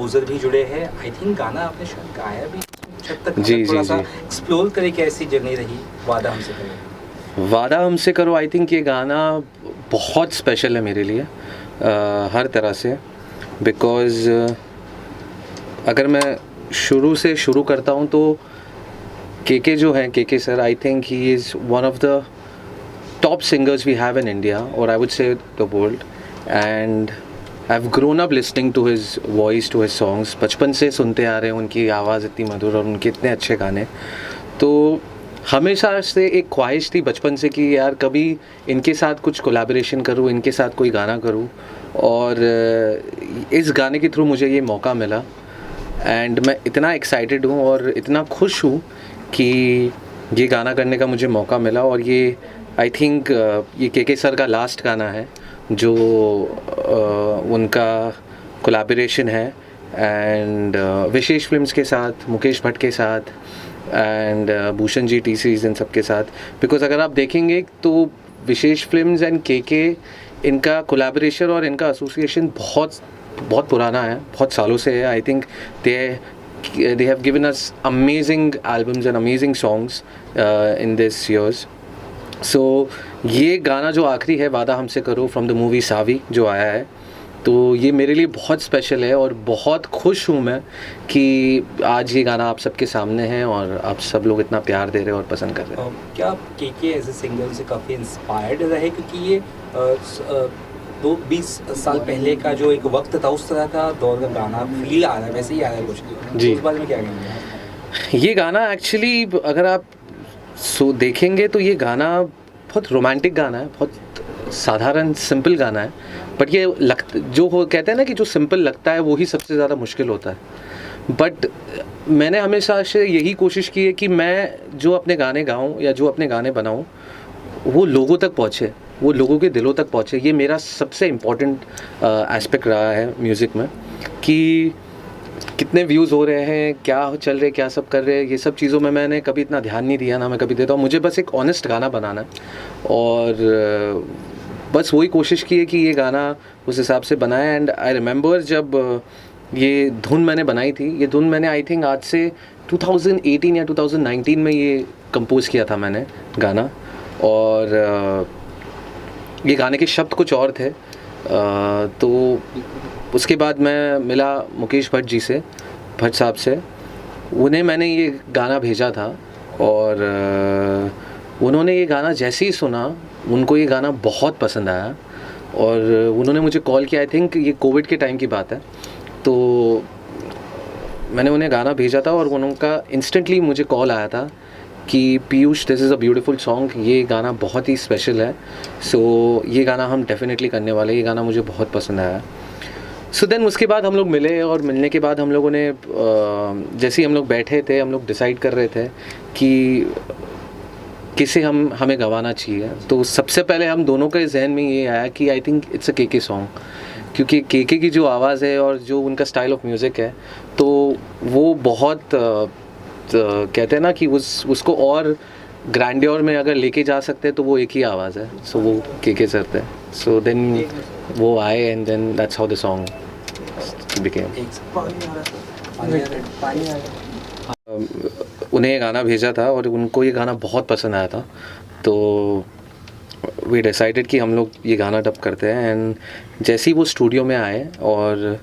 Composer भी जुड़े हैं। आई थिंक गाना आपने शायद गाया भी कुछ हद तक, जी, थोड़ा जी, सा जी। एक्सप्लोर करे कैसी जर्नी रही वादा हमसे करो। वादा हमसे करो, आई थिंक ये गाना बहुत स्पेशल है मेरे लिए हर तरह से, बिकॉज़ अगर मैं शुरू से शुरू करता हूँ तो केके जो हैं, KK sir, I think he is one of the top singers we have in India, और I would say the world. And I have grown up listening to his voice, to his songs. बचपन से सुनते आ रहे हैं, उनकी आवाज़ इतनी मधुर और उनके इतने अच्छे गाने। तो हमेशा से एक ख्वाहिश थी बचपन से कि यार कभी इनके साथ कुछ कोलैबोरेशन करूँ, इनके साथ कोई गाना करूँ, और इस गाने के थ्रू मुझे ये मौका मिला। एंड मैं इतना एक्साइटेड हूँ और इतना खुश हूँ कि ये गाना करने का मुझे मौका मिला। और ये आई थिंक ये केके सर का लास्ट गाना है जो उनका कोलैबोरेशन है, एंड विशेष फिल्म्स के साथ, मुकेश भट्ट के साथ, and Bhushan ji, T Series, इन सब के साथ। बिकॉज अगर आप देखेंगे तो विशेष फिल्म्स एंड केके, इनका कोलैबोरेशन और इनका एसोसिएशन बहुत बहुत पुराना है, बहुत सालों से है। I think they have given us amazing albums and amazing songs in this years. So ये गाना जो आखिरी है, वादा हमसे करो, फ्रॉम द मूवी सावी जो आया है, तो ये मेरे लिए बहुत स्पेशल है और बहुत खुश हूँ मैं कि आज ये गाना आप सबके सामने है और आप सब लोग इतना प्यार दे रहे हैं और पसंद कर रहे हैं। क्या आप केके एज ए सिंगर से काफ़ी इंस्पायर्ड रहे, क्योंकि ये 20 साल पहले का जो एक वक्त था उस तरह का दौर का गाना फील आ रहा है, वैसे ही आ रहा है कुछ जी। तो उस बारे में क्या कहेंगे? ये गाना एक्चुअली अगर आप देखेंगे तो ये गाना बहुत रोमांटिक गाना है, बहुत साधारण सिंपल गाना है, बट ये जो कहते हैं ना कि जो सिंपल लगता है वो ही सबसे ज़्यादा मुश्किल होता है। बट मैंने हमेशा से यही कोशिश की है कि मैं जो अपने गाने गाऊं या जो अपने गाने बनाऊं वो लोगों तक पहुँचे, वो लोगों के दिलों तक पहुँचे। ये मेरा सबसे इम्पॉर्टेंट एस्पेक्ट रहा है म्यूज़िक में, कि कितने व्यूज़ हो रहे हैं, क्या चल रहे, क्या सब कर रहे हैं, ये सब चीज़ों में मैंने कभी इतना ध्यान नहीं दिया, ना मैं कभी देता हूँ। मुझे बस एक ऑनेस्ट गाना बनाना है और बस वही कोशिश की है कि ये गाना उस हिसाब से बनाया। एंड आई रिमेंबर जब ये धुन मैंने बनाई थी, ये धुन मैंने आई थिंक आज से 2018 या 2019 में ये कंपोज़ किया था मैंने गाना, और ये गाने के शब्द कुछ और थे। तो उसके बाद मैं मिला मुकेश भट्ट जी से, भट्ट साहब से, उन्हें मैंने ये गाना भेजा था और उन्होंने ये गाना जैसे ही सुना, उनको ये गाना बहुत पसंद आया और उन्होंने मुझे कॉल किया। आई थिंक ये कोविड के टाइम की बात है, तो मैंने उन्हें गाना भेजा था और उनका इंस्टेंटली मुझे कॉल आया था कि Piyush, this is a beautiful song, ये गाना बहुत ही स्पेशल है, सो ये गाना हम डेफिनेटली करने वाले, ये गाना मुझे बहुत पसंद आया। सो देन उसके बाद हम लोग मिले और मिलने के बाद हम लोगों ने जैसे ही हम लोग बैठे थे, हम लोग डिसाइड कर रहे थे कि किसे हमें गवाना चाहिए। तो सबसे पहले हम दोनों के जहन में ये आया कि I think it's a KK song, क्योंकि केके की जो आवाज़ है और जो उनका स्टाइल ऑफ म्यूज़िक है, तो वो बहुत कहते हैं ना कि उसको और ग्रैंडियर में अगर लेके जा सकते हैं तो वो एक ही आवाज़ है, सो वो केके सर थे। सो देन वो आए and then that's how the song became. उन्हें गाना भेजा था और उनको ये गाना बहुत पसंद आया था, तो वी डिसाइडेड कि हम लोग ये गाना डब करते हैं। एंड जैसे ही वो स्टूडियो में आए और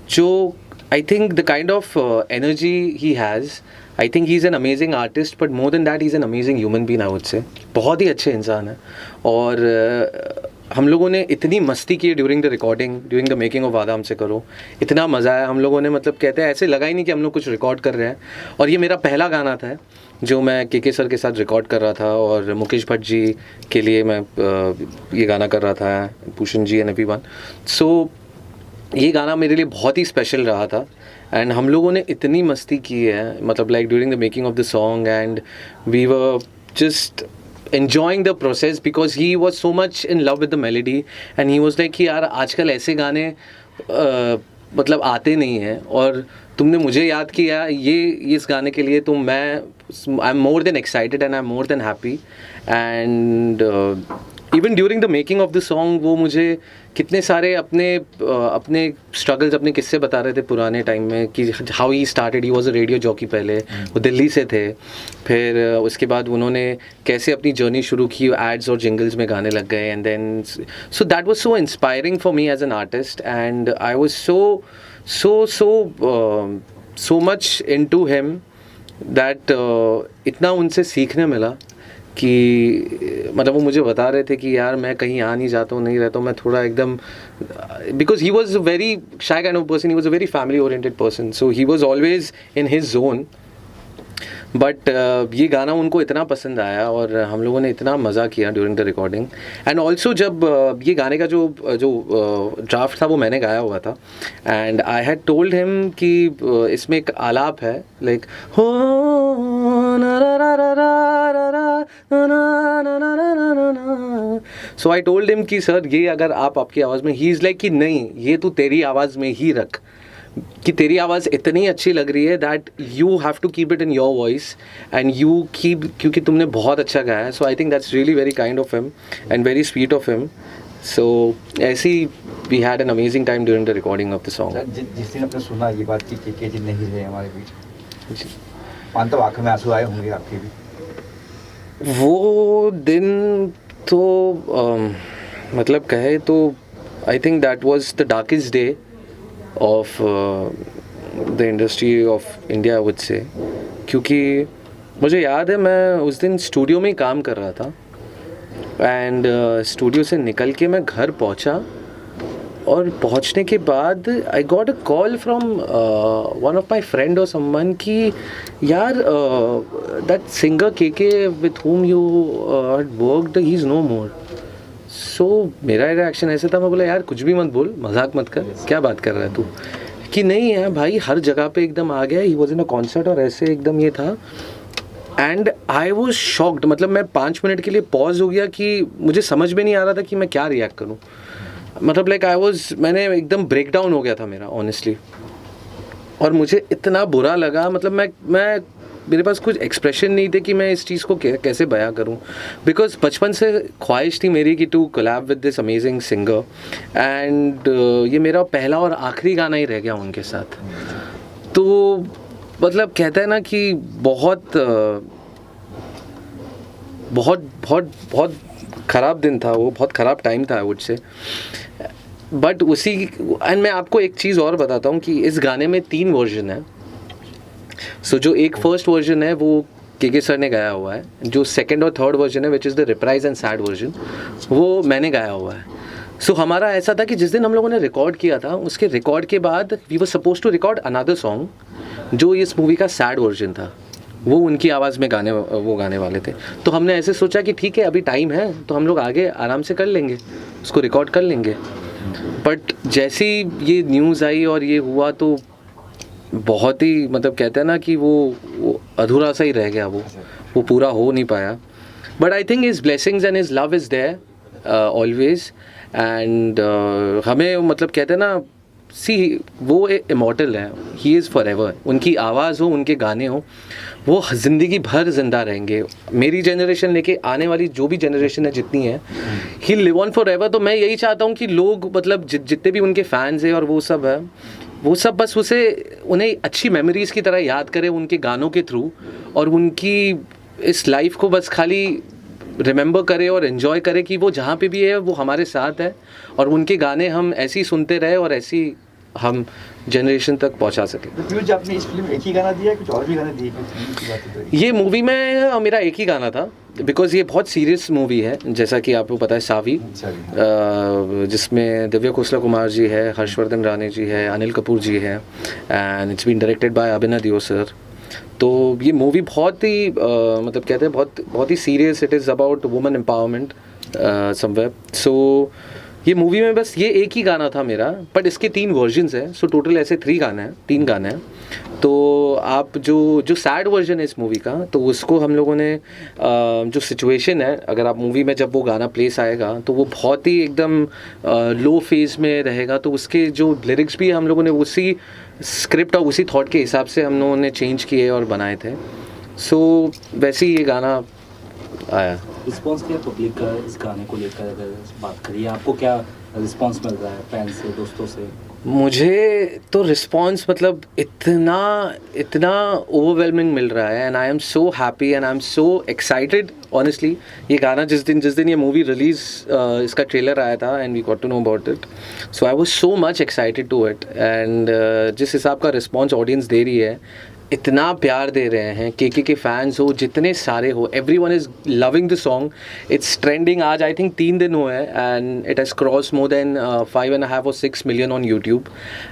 जो I think the kind of energy he has, I think he is an amazing artist, but more than that he is an amazing human being, I would से। बहुत ही अच्छे इंसान है और हम लोगों ने इतनी मस्ती की during the recording, during the making of वादा हमसे करो, इतना मज़ा आया हम लोगों ने, मतलब कहते हैं ऐसे लगा ही नहीं कि हम लोग कुछ रिकॉर्ड कर रहे हैं। और ये मेरा पहला गाना था जो मैं केके सर के साथ रिकॉर्ड कर रहा था और मुकेश भट्ट जी के लिए मैं ये गाना कर रहा था, भूषण जी एंड एवरीवन। सो ये गाना मेरे लिए बहुत ही स्पेशल रहा था एंड हम लोगों ने इतनी मस्ती की है, मतलब like during the making of the song, and we were just enjoying the process because he was so much in love with the melody and he was like कि यार आजकल ऐसे गाने मतलब आते नहीं हैं और तुमने मुझे याद किया ये इस गाने के लिए, तो मैं I am more than excited and I am more than happy. And even during the making of the song वो मुझे कितने सारे अपने स्ट्रगल्स, अपने किस्से बता रहे थे पुराने टाइम में कि how he started. He was a radio jockey पहले, वो दिल्ली से थे, फिर उसके बाद उन्होंने कैसे अपनी जर्नी शुरू की, एड्स और जिंगल्स में गाने लग गए, and then so that was so inspiring for me as an artist, and I was so much into him that इतना उनसे सीखने मिला कि मतलब वो मुझे बता रहे थे कि यार मैं कहीं आ नहीं जाता हूँ, नहीं रहता हूँ, मैं थोड़ा एकदम, because he was very shy kind of person, he was a very family oriented person, so he was always in his zone. But ये गाना उनको इतना पसंद आया और हम लोगों ने इतना मज़ा किया during the recording. And also जब ये गाने का जो ड्राफ्ट था वो मैंने गाया हुआ था, and I had told him कि इसमें एक आलाप है, लाइक हो सो आई टोल्ड हिम कि सर ये अगर आप आपकी आवाज़ में, ही इज़ लाइक कि नहीं ये तू तेरी आवाज़ में ही रख, कि तेरी आवाज़ इतनी अच्छी लग रही है that you have to keep it in your voice and you keep, क्योंकि तुमने बहुत अच्छा गाया है। So I think that's really very kind of him and very sweet of him. So ऐसी we had an amazing time during the recording of the song. जिस दिन आपने सुना ये बात कि के जी नहीं रहे हमारे बीच, मानता आँखों में आंसू आए होंगे आपके भी? वो दिन तो मतलब कहे तो I think that was the darkest day of the industry of India, I would say, क्योंकि मुझे याद है मैं उस दिन स्टूडियो में ही काम कर रहा था, एंड स्टूडियो से निकल के मैं घर पहुंचा, और पहुंचने के बाद I got a call from one of my friend और समवन कि यार दैट सिंगर के with whom you had worked he is no more. So मेरा रिएक्शन ऐसे था, मैं बोला यार कुछ भी मत बोल, मजाक मत कर, क्या बात कर रहा है तू, कि नहीं है भाई हर जगह पे एकदम आ गया, he was in a concert और ऐसे एकदम ये था। एंड आई वॉज शॉक्ड, मतलब मैं 5 मिनट के लिए पॉज हो गया कि मुझे समझ में नहीं आ रहा था कि मैं क्या रिएक्ट करूँ, मतलब लाइक मैंने एकदम ब्रेक डाउन हो गया था मेरा ऑनेस्टली, और मुझे इतना बुरा लगा, मतलब मैं मेरे पास कुछ एक्सप्रेशन नहीं थे कि मैं इस चीज़ को कैसे बयां करूं, बिकॉज बचपन से ख्वाहिश थी मेरी कि to collab with this amazing singer, and ये मेरा पहला और आखिरी गाना ही रह गया उनके साथ। तो मतलब कहते हैं ना कि बहुत बहुत बहुत बहुत ख़राब दिन था वो, बहुत ख़राब टाइम था आई वुड से। बट उसी, एंड मैं आपको एक चीज़ और बताता हूँ कि इस गाने में 3 वर्जन है। सो जो एक फर्स्ट वर्जन है वो के सर ने गाया हुआ है, जो सेकंड और थर्ड वर्जन है which is the reprise and sad version, वो मैंने गाया हुआ है। सो हमारा ऐसा था कि जिस दिन हम लोगों ने रिकॉर्ड किया था, उसके रिकॉर्ड के बाद we were suppose to record another song जो इस मूवी का सैड वर्जन था, वो उनकी आवाज़ में गाने वाले थे। तो हमने ऐसे सोचा कि ठीक है अभी टाइम है तो हम लोग आगे आराम से कर लेंगे, उसको रिकॉर्ड कर लेंगे। बट जैसी ये न्यूज़ आई और ये हुआ तो बहुत ही, मतलब कहते हैं ना कि वो अधूरा सा ही रह गया, वो पूरा हो नहीं पाया। But I think his blessings and his love is there always, and हमें मतलब कहते हैं ना, सी वो इमॉर्टल है, ही इज़ फॉर एवर। उनकी आवाज़ हो, उनके गाने हो, वो ज़िंदगी भर जिंदा रहेंगे। मेरी जनरेशन लेके आने वाली जो भी जनरेशन है जितनी है, he live on for ever. तो मैं यही चाहता हूँ कि लोग मतलब जितने भी उनके फैंस हैं और वो सब है, वो सब बस उन्हें अच्छी मेमोरीज़ की तरह याद करें उनके गानों के थ्रू, और उनकी इस लाइफ को बस खाली रिमेंबर करे और एंजॉय करे कि वो जहाँ पे भी है वो हमारे साथ है, और उनके गाने हम ऐसे ही सुनते रहे और ऐसे ही हम जनरेशन तक पहुँचा सकें। तो आपने इस फिल्म में एक ही गाना दिया, कुछ और भी गाने दिए? ये मूवी में मेरा एक ही गाना था, बिकॉज ये बहुत सीरियस मूवी है, जैसा कि आपको पता है, सावी, जिसमें दिव्या खोसला कुमार जी है, हर्षवर्धन राणे जी है, अनिल कपूर जी है, and it's been directed by Abhinav Deo sir. तो ये मूवी बहुत ही मतलब कहते हैं बहुत ही serious, it is about women empowerment somewhere. So ये मूवी में बस ये एक ही गाना था मेरा, बट इसके 3 वर्जन्स हैं, सो टोटल ऐसे 3 गाने हैं। तो आप जो सैड वर्जन है इस मूवी का, तो उसको हम लोगों ने जो सिचुएशन है, अगर आप मूवी में जब वो गाना प्लेस आएगा तो वो बहुत ही एकदम लो फेज में रहेगा, तो उसके जो लिरिक्स भी हम लोगों ने उसी स्क्रिप्ट और उसी थॉट के हिसाब से हम लोगों ने चेंज किए और बनाए थे। सो वैसे ही ये गाना आया। रिस्पॉन्स क्या पब्लिक का इस गाने को लेकर अगर बात करिए, आपको क्या रिस्पॉन्स मिल रहा है फैंस से, दोस्तों से? मुझे तो रिस्पॉन्स मतलब इतना इतना ओवरवेलमिंग मिल रहा है, and I am so happy and I am so excited honestly. ये गाना जिस दिन ये मूवी रिलीज़ इसका ट्रेलर आया था and we got to know about it, so I was so much excited to it. And जिस हिसाब का रिस्पॉन्स ऑडियंस दे रही है, इतना प्यार दे रहे हैं, के फैंस हो जितने सारे हो, everyone is loving the song. It's trending. आज आई थिंक 3 दिन हुए हैं and it has cross more than 5.5 or 6 million on YouTube,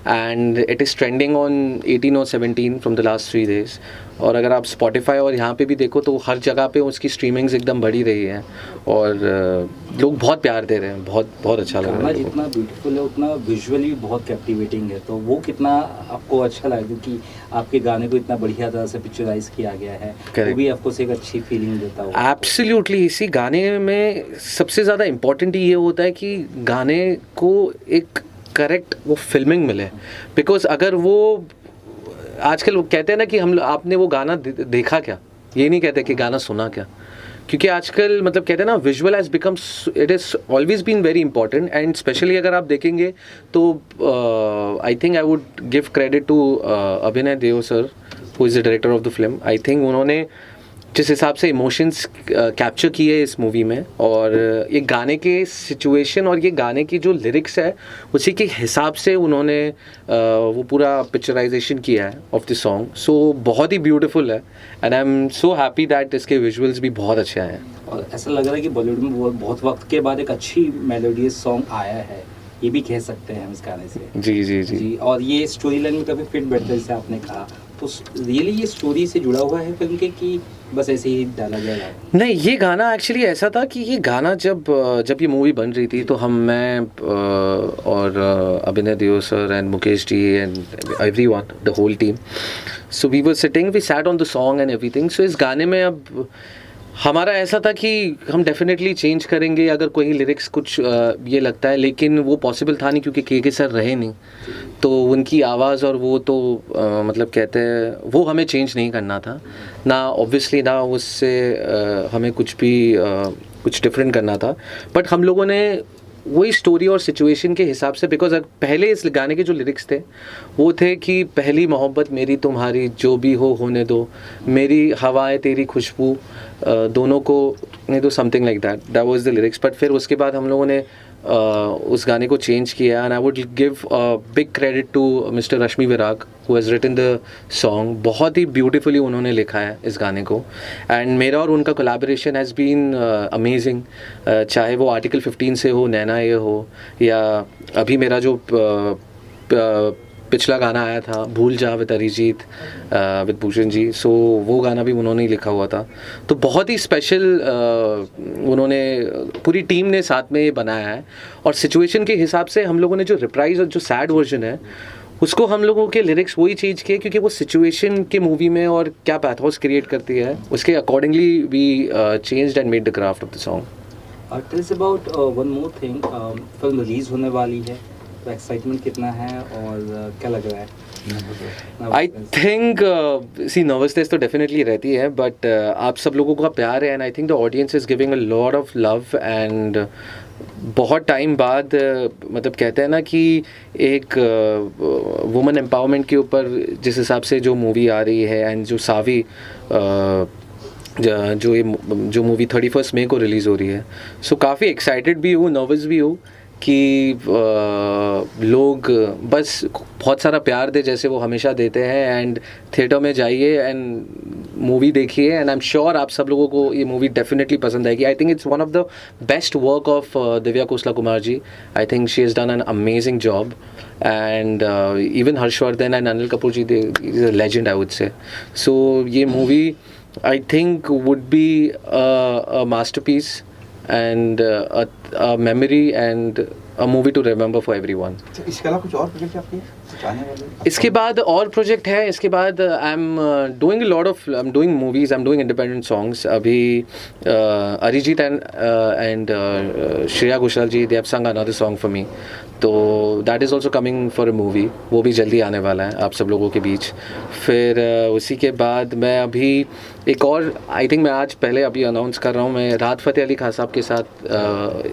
and it is trending on 18 or 17 from the last 3 days. और अगर आप स्पॉटिफाई और यहाँ पे भी देखो तो हर जगह पे उसकी स्ट्रीमिंग्स एकदम बढ़ी रही है, और लोग बहुत प्यार दे रहे हैं. बहुत बहुत अच्छा लग रहा है. जितना ब्यूटीफुल है उतना विजुअली भी बहुत कैप्टिवेटिंग है, तो वो कितना आपको अच्छा लगा, क्योंकि आपके गाने को इतना बढ़िया तरह से पिक्चराइज किया गया है, वो भी आपको एक अच्छी फीलिंग देता होगा. एब्सोल्युटली. इसी गाने में सबसे ज़्यादा इम्पोर्टेंट ये होता है कि गाने को एक करेक्ट वो फिल्मिंग मिले. बिकॉज अगर वो आजकल वो कहते हैं ना कि आपने वो गाना देखा क्या, ये नहीं कहते कि गाना सुना क्या, क्योंकि आजकल मतलब कहते हैं ना visual has become, it is always been very important. And specially अगर आप देखेंगे तो I think I would give credit to Abhinay Deo sir, who is the director of the film. I think उन्होंने जिस हिसाब से इमोशंस कैप्चर किए इस मूवी में, और ये गाने के सिचुएशन और ये गाने की जो लिरिक्स है उसी के हिसाब से उन्होंने वो पूरा पिक्चराइजेशन किया है ऑफ द सॉन्ग. सो बहुत ही ब्यूटीफुल है, and I am so happy that इसके विजुअल्स भी बहुत अच्छे आए हैं. और ऐसा लग रहा है कि बॉलीवुड में बहुत वक्त के बाद एक अच्छी मेलोडियस सॉन्ग आया है, ये भी कह सकते हैं हम इस गाने से. जी जी जी. और ये स्टोरी लाइन में काफ़ी फिट बैठता है, जैसे आपने कहा, तो रियली ये स्टोरी से जुड़ा हुआ है फिल्म के, कि बस ऐसे ही डाला गया है? नहीं, ये गाना एक्चुअली ऐसा था कि ये गाना जब ये मूवी बन रही थी तो मैं और Abhinay Deo sir and Mukesh ji and everyone, the whole team, so we were sitting, we sat on the song and everything. So इस गाने में अब हमारा ऐसा था कि हम डेफिनेटली चेंज करेंगे अगर कोई लिरिक्स कुछ ये लगता है, लेकिन वो पॉसिबल था नहीं क्योंकि के सर रहे नहीं, तो उनकी आवाज़ और वो तो मतलब कहते हैं वो हमें चेंज नहीं करना था ना, ऑब्वियसली ना उससे हमें कुछ भी कुछ डिफरेंट करना था. बट हम लोगों ने वही स्टोरी और सिचुएशन के हिसाब से, बिकॉज पहले इस गाने के जो लिरिक्स थे वो थे कि पहली मोहब्बत मेरी तुम्हारी, जो भी हो होने दो, मेरी हवाएं तेरी खुशबू, दोनों को नहीं दो, something like that was the lyrics. But फिर उसके बाद हम लोगों ने उस गाने को चेंज किया, and I would give big credit to mister Rashmi Virag who has written the song. बहुत ही ब्यूटीफुली उन्होंने लिखा है इस गाने को, एंड मेरा और उनका कोलैबोरेशन हैज़ बीन अमेजिंग. चाहे वो आर्टिकल 15 से हो, नैना ये हो, या अभी मेरा जो पिछला गाना आया था भूल जा विद अरिजीत विद भूषण जी, सो वो गाना भी उन्होंने ही लिखा हुआ था. तो बहुत ही स्पेशल उन्होंने पूरी टीम ने साथ में ये बनाया है. और सिचुएशन के हिसाब से हम लोगों ने जो रिप्राइज और जो सैड वर्जन है उसको हम लोगों के लिरिक्स वही चेंज किए, क्योंकि वो सिचुएशन के मूवी में और क्या पैथोस क्रिएट करती है उसके accordingly we changed and made the craft of the song. Tell us about one more thing, film release होने वाली है, तो एक्साइटमेंट कितना है और क्या लग रहा है? आई थिंक सी नर्वसनेस तो डेफिनेटली रहती है, बट आप सब लोगों का प्यार है, and I think the audience is giving a lot of love. And बहुत टाइम बाद मतलब कहते हैं ना कि एक वुमेन एम्पावरमेंट के ऊपर जिस हिसाब से जो मूवी आ रही है, एंड जो सावी जो मूवी 31 मई को रिलीज़ हो रही है, सो काफ़ी एक्साइटेड भी हूँ, नर्वस भी हूँ कि लोग बस बहुत सारा प्यार दे जैसे वो हमेशा देते हैं, एंड थिएटर में जाइए एंड मूवी देखिए, एंड आई एम श्योर आप सब लोगों को ये मूवी डेफिनेटली पसंद आएगी. I think it's one of the best work of Divya Khosla Kumar ji. I think she has done an amazing job, and even Harshvardhan and Anil Kapoor ji is a legend I would say. So ये movie I think would be a masterpiece and a memory and a movie to remember for everyone. इसके अलावा कुछ और project आपके? चाहने वाले? इसके बाद और प्रोजेक्ट है, इसके बाद I am doing movies, I am doing independent songs. अभी Arijit and Shreya Ghoshal ji, they have sung another song for me, तो that is also coming for a movie. वो भी जल्दी आने वाला है आप सब लोगों के बीच. फिर उसी के बाद मैं अभी एक और, आई थिंक मैं आज पहले अभी अनाउंस कर रहा हूँ, मैं राहत फ़तेह अली खान साहब के साथ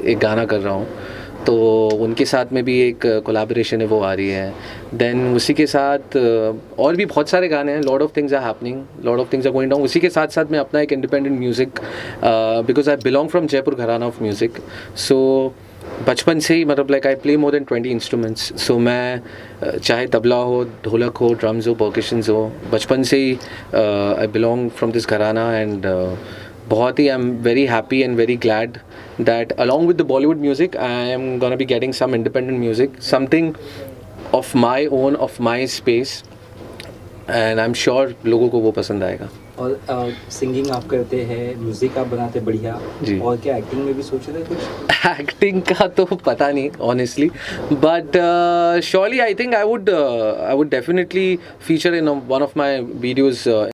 एक गाना कर रहा हूँ, तो उनके साथ में भी एक कोलैबोरेशन है, वो आ रही है. देन उसी के साथ और भी बहुत सारे गाने हैं. Lot of things are happening, lot of things are going down. उसी के साथ साथ मैं अपना एक independent music, because I belong from Jaipur gharana of music, so बचपन से ही मतलब like I play more than 20 instruments. So मैं चाहे तबला हो, ढोलक हो, ड्रम्स हो, पर्कशंस हो, बचपन से ही I belong from this gharana. And बहुत ही I am very happy and very glad that along with the Bollywood music I am gonna be getting some independent music, something of my own, of my space, and I'm sure लोगों को वो पसंद आएगा. और singing आप करते हैं, music आप बनाते बढ़िया जी. और क्या एक्टिंग में भी सोचे थे कुछ? एक्टिंग का तो पता नहीं honestly, but surely I think I would definitely feature in one of my videos